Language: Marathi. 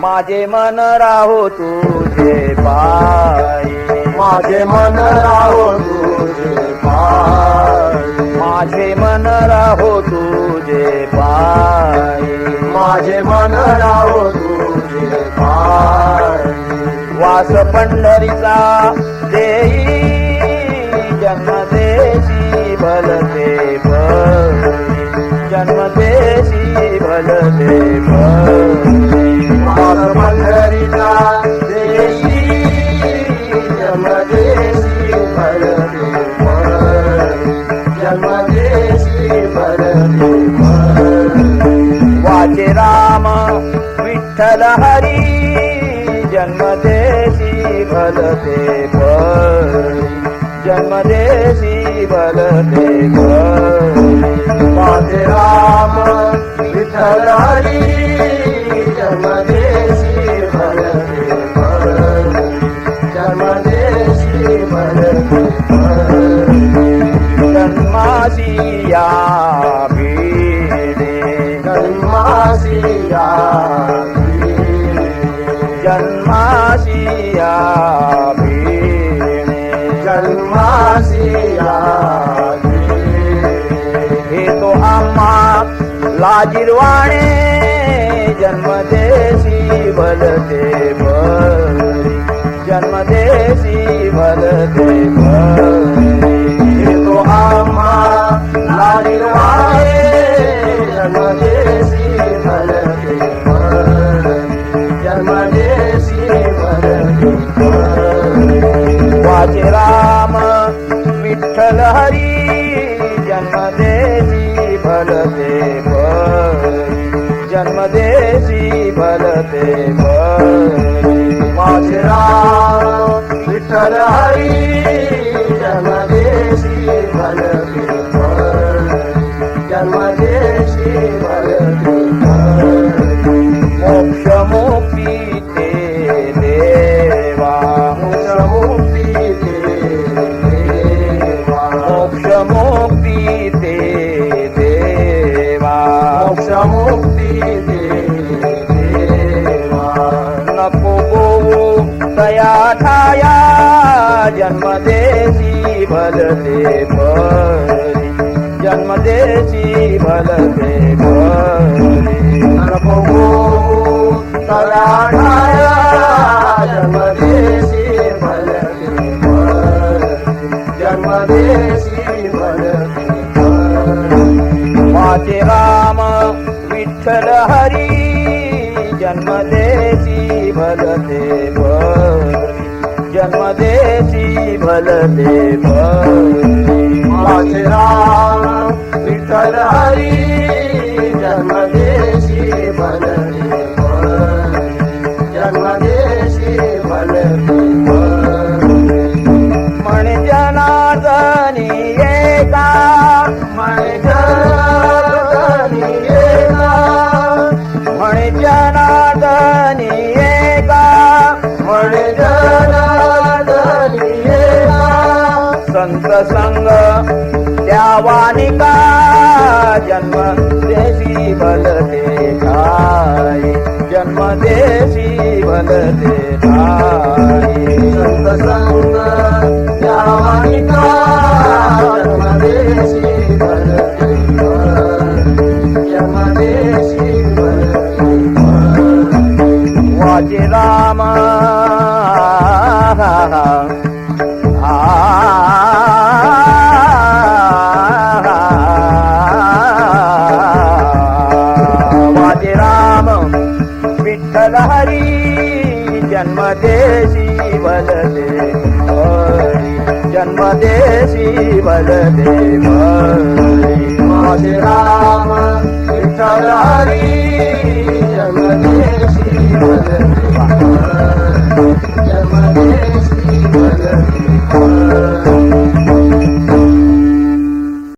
माझे मन राहो तुझे पायी, माझे मन राहो तुझे पायी, माझे मन राहो तुझे पायी, माझे मन राहो तुझे पायी. वास पंढरीचा देई जन्मदेशी भलते बळी, जन्मदेशी भलते बळी. वास पंढरीचा देशी जन्मदेशी भलते बळी, जन्मदेशी भलते बळी. वाचे राम विठ्ठल हरी जन्मदेशी भलते बळी, जन्मदेशी भलते बळी. माझे राम विठ्ठल हरी जन्मदेशी भलते बळी, जन्मदेशी भलते बळी. जन्मासी या भिडे, जन्मासी या भिडे, जन्मासी या भिडे, जन्मासी या भिडे. हे तो आम्हा लाजिरवाणे जन्मदेशी भलते बळी, जन्मदेशी भलते बळी. हे तो आम्हा लाजिरवाणे जन्मदेशी भलते बळी, जन्मदेशी भलते बळी. वाचे राम विठ्ठल हरी जन्मदेशी भलते बळी, जन्मदेशी भलते बळी. माझे राम विठ्ठल हरी जन्मदेशी भलते बळी, जन्मदेशी भलते बळी. मोक्ष मुक्ती ते देवा, मोक्ष मुक्ती ते देवा, मोक्ष मुक्ती ते देवा, मोक्ष मुक्ती ते देवा. नको गोवू तया ठाया जन्मदेशी भलते बळी, जन्मदेशी भलते बळी. नको तया ठाया जन्मदेशी भलते बळी, जन्मदेशी भलते बळी. वाचे राम विठ्ठल हरी जन्मदेशी भलते बळी, जन्मदेशी भलते बळी. माझे राम विठ्ठल हरी जन्मदेशी भलते बळी, जन्मदेशी भलते बळी. म्हणे जनार्दनी एका, म्हणे जनार्दनी एका, म्हणे जनार्दनी एका, म्हणे जनार्दनी एका. संत संग त्यावानिका जन्मदेशी भलते ठाई, जन्मदेशी भलते ठाई. संत संग त्यावानिका जन्मदेशी भलते बळी, जन्मदेशी भलते बळी. वाचे राम वाचे राम विठ्ठल हरी जन्मदेशी भलते बळी, जन्मदेशी भलते बळी. माझे राम विठ्ठल हरी जन्मदेशी भलते बळी,